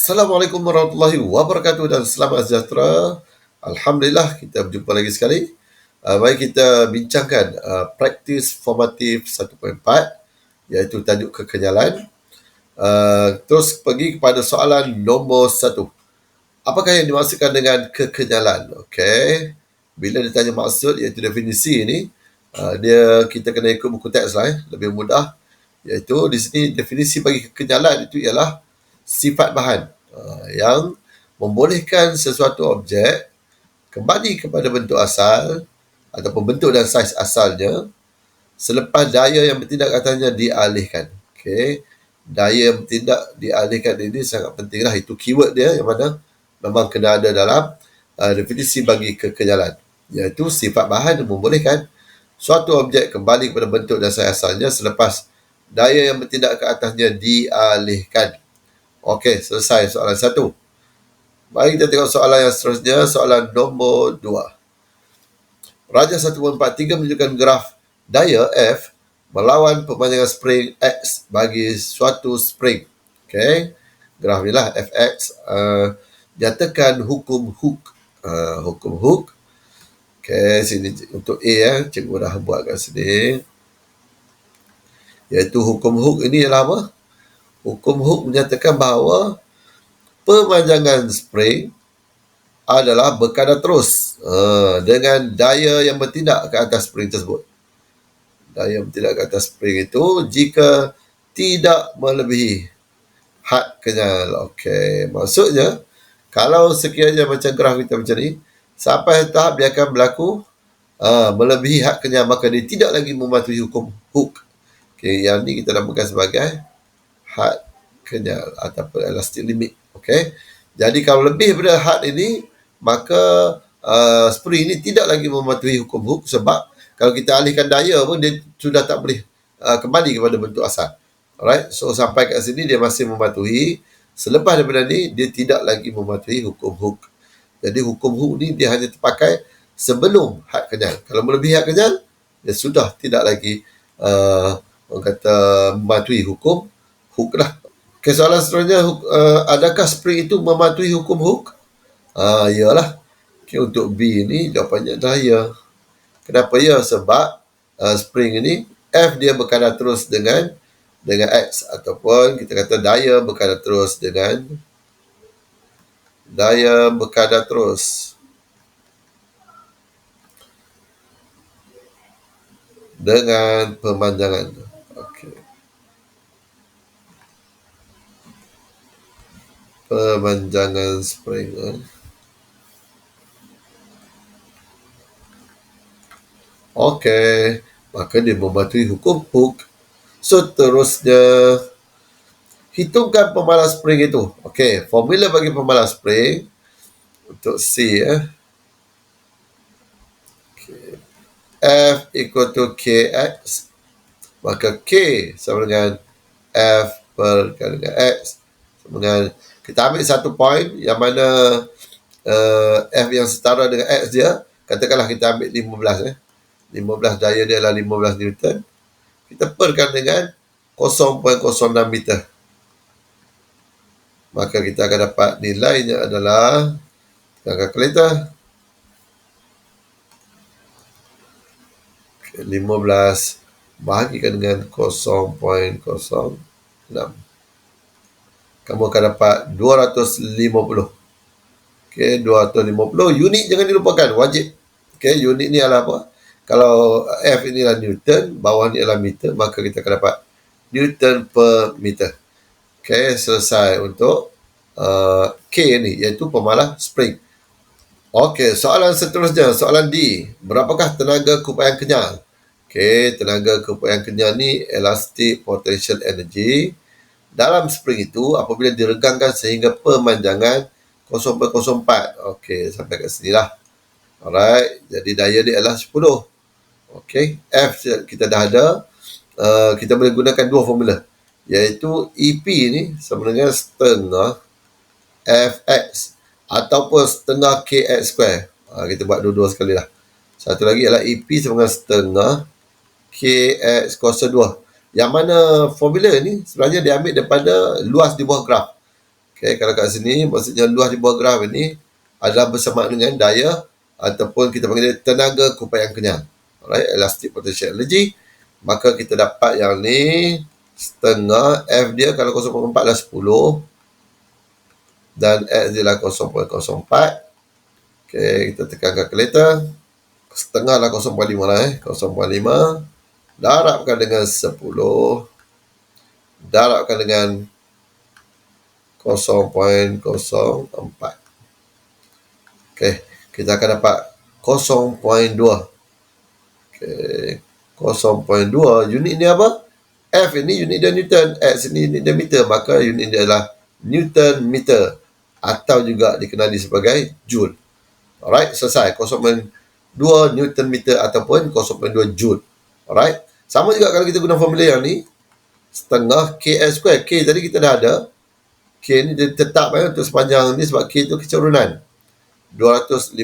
Assalamualaikum warahmatullahi wabarakatuh dan selamat sejahtera. Alhamdulillah kita berjumpa lagi sekali. Mari kita bincangkan praktis formatif 1.4 iaitu tajuk kekenyalan. Terus pergi kepada soalan nombor 1. Apakah yang dimaksudkan dengan kekenyalan? Okey. Bila ditanya maksud iaitu definisi ini, kita kena ikut buku teks lah, lebih mudah. Iaitu di sini definisi bagi kekenyalan itu ialah sifat bahan yang membolehkan sesuatu objek kembali kepada bentuk asal ataupun bentuk dan saiz asalnya selepas daya yang bertindak atasnya dialihkan. Okey. Daya yang bertindak dialihkan ini sangat pentinglah. Itu keyword dia yang mana memang kena ada dalam definisi bagi kekenyalan. Iaitu sifat bahan yang membolehkan suatu objek kembali kepada bentuk dan saiz asalnya selepas daya yang bertindak ke atasnya dialihkan. Okey, selesai soalan 1. Mari kita tengok soalan yang seterusnya, soalan nombor 2. Rajah 1.43 menunjukkan graf daya F melawan pemanjangan spring X bagi suatu spring. Okey, graf ni lah Fx. Nyatakan hukum Hooke. Hukum Hooke. Okey, sini untuk A cikgu dah buat kat sini. Iaitu hukum Hooke ini ialah apa? Hukum Hooke menyatakan bahawa pemanjangan spring adalah berkadar terus dengan daya yang bertindak ke atas spring tersebut. Daya yang bertindak ke atas spring itu jika tidak melebihi had kenyal. Okey, maksudnya kalau sekiranya macam graf kita macam ni, sampai tahap dia akan berlaku melebihi had kenyal, maka dia tidak lagi mematuhi hukum Hooke. Okey, yang ni kita namakan sebagai had kenyal ataupun elastic limit. Okey. Jadi kalau lebih daripada had ini, maka spring ini tidak lagi mematuhi hukum Hooke, sebab kalau kita alihkan daya pun dia sudah tak boleh kembali kepada bentuk asal. Alright. So sampai kat sini dia masih mematuhi. Selepas daripada ni dia tidak lagi mematuhi hukum Hooke. Jadi hukum Hooke ni dia hanya terpakai sebelum had kenyal. Kalau melebihi had kenyal, dia sudah tidak lagi orang kata mematuhi hukum Hooke lah. Okay, soalan seterusnya, adakah spring itu mematuhi hukum Hooke? Iyalah. Okay, untuk B ni jawapannya adalah ya. Kenapa ya? Sebab spring ini F dia berkadar terus dengan X, ataupun kita kata daya berkadar terus dengan pemanjangan. Okey. Pemanjangan spring. Okey, maka dia mematuhi hukum Hooke. Seterusnya, hitungkan pemalas spring itu. Okey, formula bagi pemalas spring untuk C Okay. F equal to Kx, maka K sama dengan F berkali dengan X sama dengan, kita ambil satu point yang mana F yang setara dengan X dia, katakanlah kita ambil 15 15 daya dia adalah 15 Newton. Kita perkan dengan 0.06 meter. Maka kita akan dapat nilainya adalah, kalkulator, 15 bahagikan dengan 0.06. Kamu akan dapat 250. Okey, 250. Unit jangan dilupakan, wajib. Okey, unit ni adalah apa? Kalau F ini adalah Newton, bawah ni adalah meter, maka kita akan dapat Newton per meter. Okey, selesai untuk K ni, iaitu pemalas spring. Okey, soalan seterusnya, soalan D. Berapakah tenaga keupayaan kenyal? Okey, tenaga keupayaan kenyal ni elastic potential energy dalam spring itu apabila diregangkan sehingga pemanjangan 0.04. Okey, sampai kat sini lah. Alright, jadi daya dia adalah 10. Okey, F kita dah ada. Kita boleh gunakan dua formula, iaitu EP ni sama dengan setengah Fx ataupun setengah Kx square. Kita buat dua-dua sekali lah. Satu lagi adalah EP sama dengan setengah Kx kuasa 2. Yang mana formula ni sebenarnya diambil daripada luas di bawah graf. Okay, kalau kat sini maksudnya luas di bawah graf ini adalah bersamaan dengan daya ataupun kita panggil tenaga kupayan kenyal. Alright, elastic potential energy. Maka kita dapat yang ni setengah F dia kalau 0.4 adalah 10 dan X dia adalah 0.04. Okay, kita tekan calculator. Setengah lah 0.5 lah 0.5 darabkan dengan 10 darabkan dengan 0.04. Okay, kita akan dapat 0.2. Okay, 0.2 unit ni apa? F ini unit dia Newton, X ini unit dia meter, maka unit dia adalah Newton meter atau juga dikenali sebagai Joule. Alright, selesai. 0.2 Newton meter ataupun 0.2 Joule. Alright, sama juga kalau kita guna formula yang ni, setengah KS square. K tadi kita dah ada. K ni dia tetap untuk sepanjang ni sebab K tu kecurunan 250.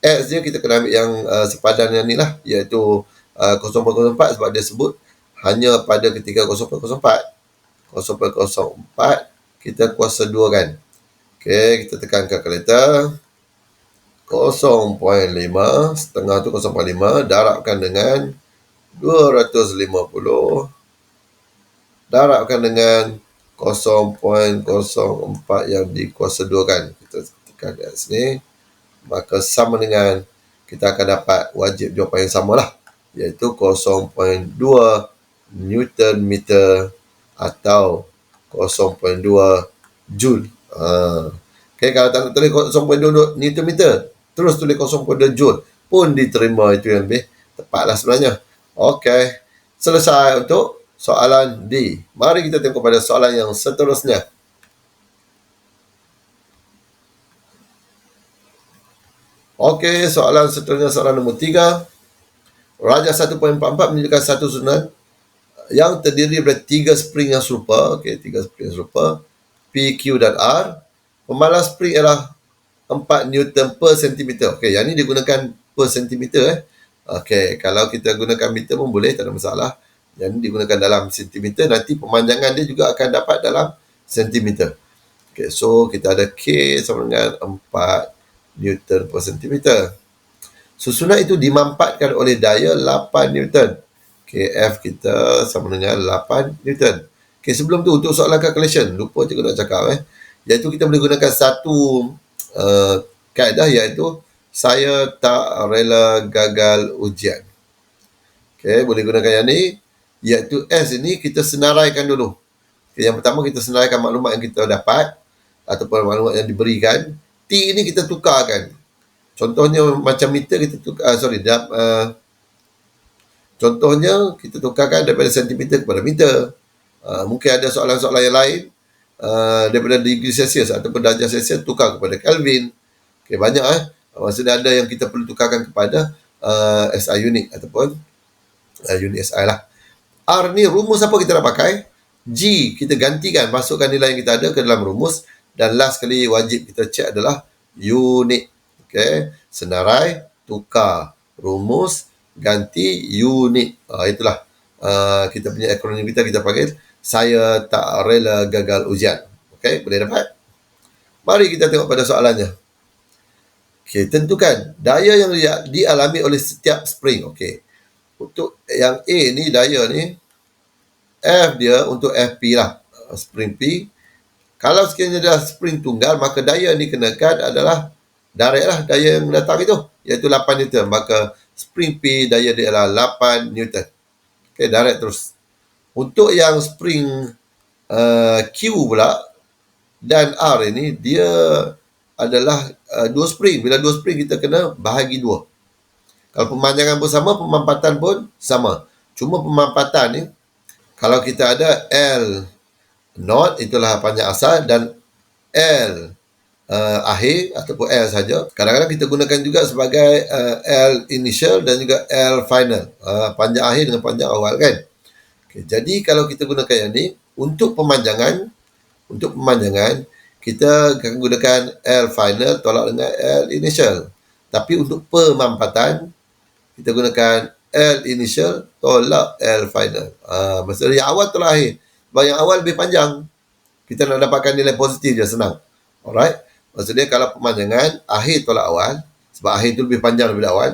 X dia kita kena ambil yang sepadan yang ni lah, iaitu 0.04 sebab dia sebut hanya pada ketika 0.04. 0.04 kita kuasa 2 kan. Okay, kita tekan calculator. 0.5 setengah tu 0.5 darabkan dengan 250 darabkan dengan 0.04 yang dikuasa 2 kan. Kita tekan kat sini. Maka sama dengan kita akan dapat wajib jawapan yang sama lah, iaitu 0.2 Newton meter atau 0.2 Joule. Okay, kalau tak nak tulis 0.2 Newton meter, terus tulis 0.2 Joule pun diterima, itu yang lebih tepat lah sebenarnya. Okay, selesai untuk soalan D. Mari kita tengok pada soalan yang seterusnya. Okey, soalan seterusnya, soalan nombor 3. Rajah 1.44 menunjukkan satu susunan yang terdiri daripada 3 spring yang serupa. Okey, 3 spring yang serupa. P, Q dan R. Pemalas spring ialah 4 Newton per sentimeter. Okey, yang ni digunakan per sentimeter. Okey, kalau kita gunakan meter pun boleh, tak ada masalah. Yang ni digunakan dalam sentimeter, nanti pemanjangan dia juga akan dapat dalam sentimeter. Okey, so kita ada K sama dengan 4 Newton per sentimeter. Susunan itu dimampatkan oleh daya 8 Newton. KF kita sama dengan 8 Newton. Okay, sebelum tu untuk soalan calculation, lupa juga nak cakap iaitu kita boleh gunakan satu kaedah, iaitu saya tak rela gagal ujian. Okay, boleh gunakan yang ni, iaitu S ini kita senaraikan dulu. Okay, yang pertama kita senaraikan maklumat yang kita dapat ataupun maklumat yang diberikan. T ini kita tukarkan. Contohnya macam meter kita tukar, contohnya kita tukarkan daripada sentimeter kepada meter. Mungkin ada soalan-soalan yang lain daripada degree Celsius ataupun darjah Celsius tukar kepada Kelvin. Okay, banyak maksudnya ada yang kita perlu tukarkan kepada SI unit ataupun unit SI lah. R ni rumus apa kita nak pakai? G kita gantikan, masukkan nilai yang kita ada ke dalam rumus. Dan last kali wajib kita cek adalah unit. Okay, senarai, tukar, rumus, ganti, unit. Itulah kita punya akronim kita panggil saya tak rela gagal ujian. Okay, boleh dapat? Mari kita tengok pada soalannya. Okay, tentukan daya yang dialami oleh setiap spring. Okay, untuk yang A ni, daya ni, F dia untuk FP lah, spring P. Kalau sekiranya dah spring tunggal, maka daya yang dikenakan adalah direct lah, daya yang datang itu, iaitu 8 Newton. Maka spring P daya dia adalah 8 Newton. Okay, direct terus. Untuk yang spring Q pula dan R ini, dia adalah dua spring. Bila dua spring kita kena bahagi 2. Kalau pemanjangan pun sama, pemampatan pun sama. Cuma pemampatan ni, kalau kita ada L not, itulah panjang asal, dan L akhir ataupun L saja. Kadang-kadang kita gunakan juga sebagai L initial dan juga L final. Panjang akhir dengan panjang awal kan. Okay, jadi kalau kita gunakan yang ni, untuk pemanjangan kita akan gunakan L final tolak dengan L initial. Tapi untuk pemampatan kita gunakan L initial tolak L final. Maksudnya yang awal tolak akhir. Sebab yang awal lebih panjang. Kita nak dapatkan nilai positif je, senang. Alright. Maksudnya kalau pemanjangan akhir tolak awal, sebab akhir tu lebih panjang daripada awal.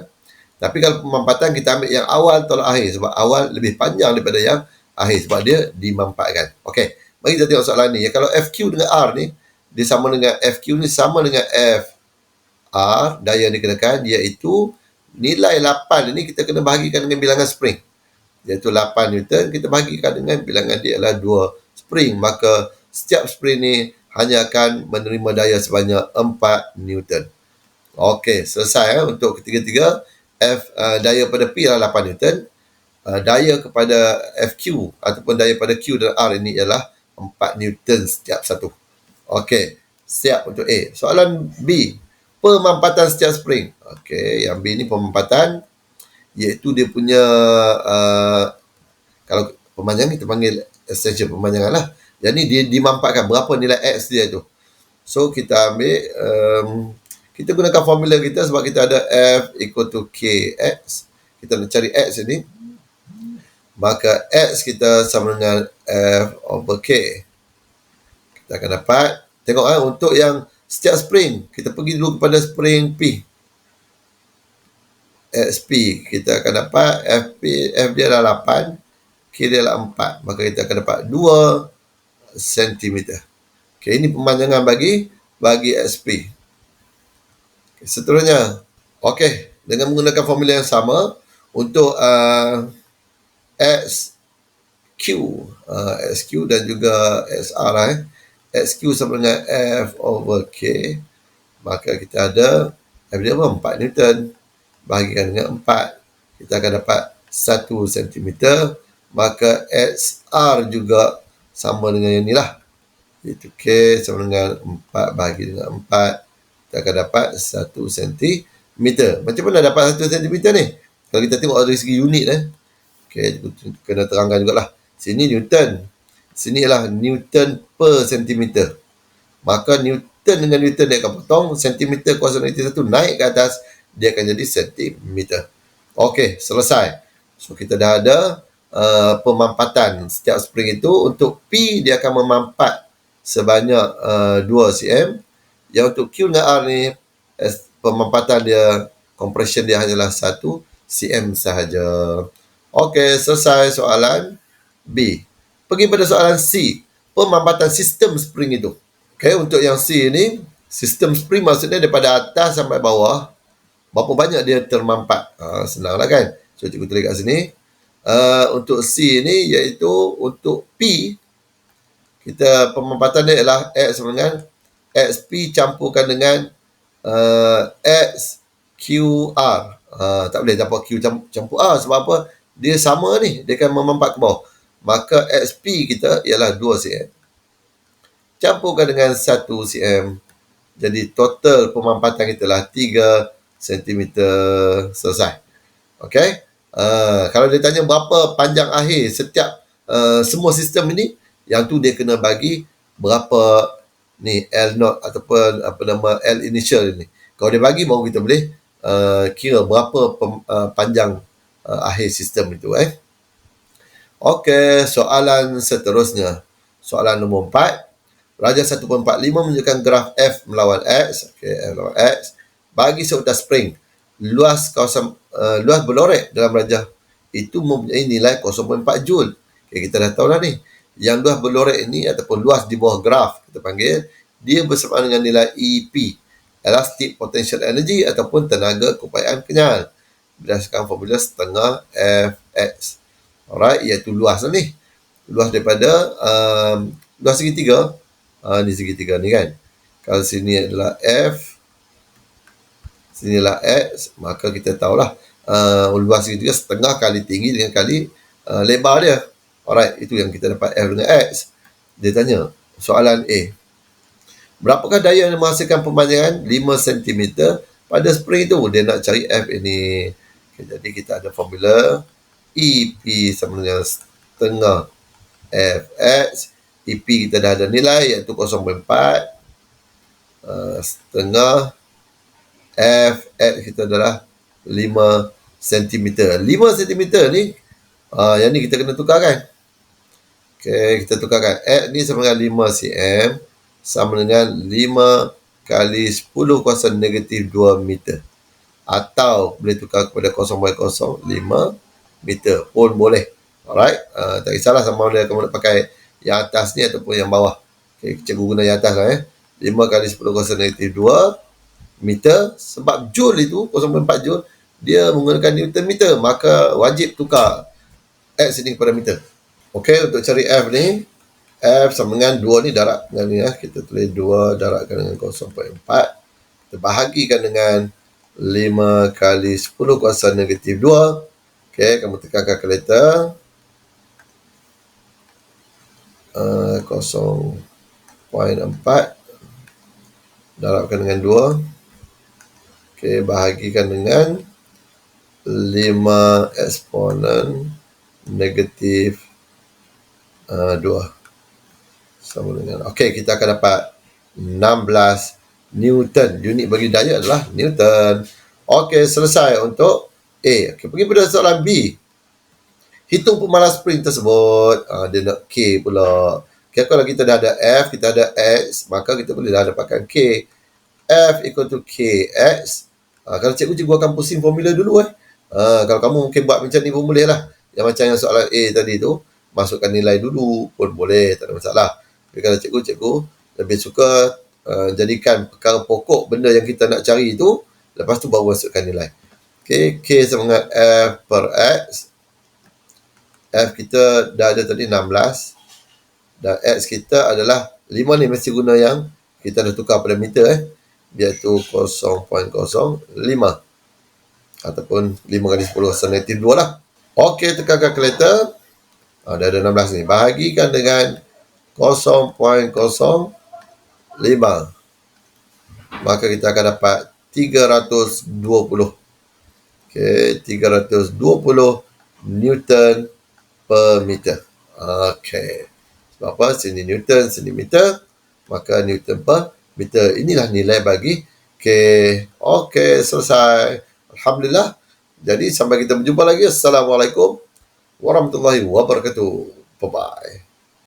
Tapi kalau pemampatan kita ambil yang awal tolak akhir, sebab awal lebih panjang daripada yang akhir, sebab dia dimampatkan. Okey, mari kita tengok soalan ni. Kalau FQ dengan R ni, dia sama dengan FQ ni sama dengan FR, daya yang dikenakan, iaitu nilai 8 ini kita kena bahagikan dengan bilangan spring. Iaitu 8 Newton, kita bahagikan dengan bilangan dia adalah 2 spring. Maka setiap spring ni hanya akan menerima daya sebanyak 4 Newton. Okey, selesai untuk ketiga-tiga. Daya pada P adalah 8 Newton. Daya kepada FQ ataupun daya pada Q dan R ini ialah 4 Newton setiap satu. Okey, siap untuk A. Soalan B, pemampatan setiap spring. Okey, yang B ni pemampatan, iaitu dia punya kalau pemanjangan kita panggil essential pemanjangan lah. Yang ni dia dimampatkan berapa nilai X dia tu. So kita ambil kita gunakan formula kita sebab kita ada F equal to KX. Kita nak cari X ini. Maka X kita sama dengan F over K. Kita akan dapat, tengok untuk yang setiap spring, kita pergi dulu kepada spring P. XP, kita akan dapat F dia adalah 8, K dia adalah 4. Maka kita akan dapat 2 cm. Okay, ini pemanjangan bagi XP. Okay, seterusnya, okey, dengan menggunakan formula yang sama untuk XQ dan juga XR. XQ sama dengan F over K. Maka kita ada F dia 4 Newton. Bahagikan dengan 4. Kita akan dapat 1 cm. Maka XR juga sama dengan yang ni lah. Iaitu K sama dengan 4 bahagi dengan 4. Kita akan dapat 1 cm. Macam mana dapat 1 cm ni? Kalau kita tengok dari segi unit okay, kena terangkan jugalah. Sini Newton. Sini ialah Newton per centimeter. Maka Newton dengan Newton dia akan potong. Sentimeter kuasa negatif 1 naik ke atas, dia akan jadi sentimeter. Okey, selesai. So kita dah ada pemampatan setiap spring itu. Untuk P dia akan memampat sebanyak 2 cm. Yang untuk Q dengan R ni pemampatan dia, compression dia hanyalah 1 cm sahaja. Okey, selesai soalan B. Pergi pada soalan C. Pemampatan sistem spring itu. Okey, untuk yang C ni, sistem spring maksudnya daripada atas sampai bawah, berapa banyak dia termampat. Senanglah kan. So, cikgu tulis kat sini. Untuk C ni, iaitu untuk P, kita pemampatan dia ialah X sama dengan XP campurkan dengan XQR. Tak boleh dapat Q campur R. Sebab apa? Dia sama ni. Dia akan memampat ke bawah. Maka XP kita ialah 2 cm. Campurkan dengan 1 cm. Jadi total pemampatan kita lah 3 cm. Selesai. Okey. Kalau dia tanya berapa panjang akhir setiap semua sistem ini, yang tu dia kena bagi berapa ni L0 ataupun apa nama L initial ni. Kalau dia bagi, baru kita boleh kira berapa panjang akhir sistem itu. Okey, soalan seterusnya. Soalan nombor 4. Rajah 1.45 menunjukkan graf F melawan X. Okey, F melawan X. Bagi seutas spring. Luas kawasan luas berlorek dalam rajah itu mempunyai nilai 0.4 Joule. Okay, kita dah tahu dah ni. Yang luas berlorek ini ataupun luas di bawah graf, kita panggil, dia bersamaan dengan nilai EP. Elastic Potential Energy ataupun tenaga keupayaan kenyal. Berdasarkan formula setengah Fx. Alright, iaitu luas ni. Luas daripada luas segitiga. Ni segitiga ni kan. Kalau sini adalah F, sini adalah X, maka kita tahulah luas segitiga setengah kali tinggi dengan kali lebar dia. Alright, itu yang kita dapat F dengan X. Dia tanya, soalan A. Berapakah daya yang menghasilkan pemanjangan 5 cm pada spring itu? Dia nak cari F ini. Okay, jadi kita ada formula EP sama dengan setengah Fx. EP kita dah ada nilai iaitu 0.4 setengah Fx kita adalah 5 cm. 5 cm ni yang ni kita kena tukarkan. Okey, kita tukarkan. X ni sama dengan 5 cm sama dengan 5 kali 10 kuasa negatif 2 meter. Atau boleh tukar kepada 0.05 meter pun boleh. Alright, tak kisahlah sama ada kamu nak pakai yang atas ni ataupun yang bawah. Okay, cikgu guna yang atas lah 5 kali 10 kuasa negatif 2 meter. Sebab joule itu 0.4 joule, dia menggunakan Newton meter, maka wajib tukar X ini kepada meter. Okey, untuk cari F ni, F sama dengan 2 ni darab dengan ni kita tulis 2 darabkan dengan 0.4. Kita bahagikan dengan 5 kali 10 kuasa negatif 2. Okey, kamu tekan kalkulator. 0.4 darabkan dengan 2. Okey, bahagikan dengan 5 eksponen negatif 2 sama dengan, okey, kita akan dapat 16 Newton. Unit bagi daya adalah Newton. Okey, selesai untuk A. Okey, pergi pada soalan B. Hitung pemalas spring tersebut. Dia nak K pula. Okay, kalau kita dah ada F, kita ada X, maka kita boleh dah dapatkan K. F equal to KX. Kalau cikgu akan pusing formula dulu kalau kamu mungkin buat macam ni pun boleh lah. Yang macam yang soalan A tadi tu, masukkan nilai dulu pun boleh, tak ada masalah. Tapi kalau cikgu lebih suka jadikan perkara pokok benda yang kita nak cari itu, lepas tu baru masukkan nilai. Okay, K sama dengan F per X. F kita dah ada tadi 16 dan X kita adalah 5 ni, mesti guna yang kita dah tukar pada meter iaitu 0.05 ataupun 5 kali 10 kuasa negatif 2 lah. Okey, tekan kalkulator. Dah ada 16 ni. Bahagikan dengan 0.05. Maka kita akan dapat 320. Okey, 320 Newton per meter. Okey. Sebab apa? Sini Newton, sini meter. Maka Newton per meter. Inilah nilai bagi K. Okey, selesai. Alhamdulillah. Jadi sampai kita berjumpa lagi. Assalamualaikum warahmatullahi wabarakatuh. Bye-bye.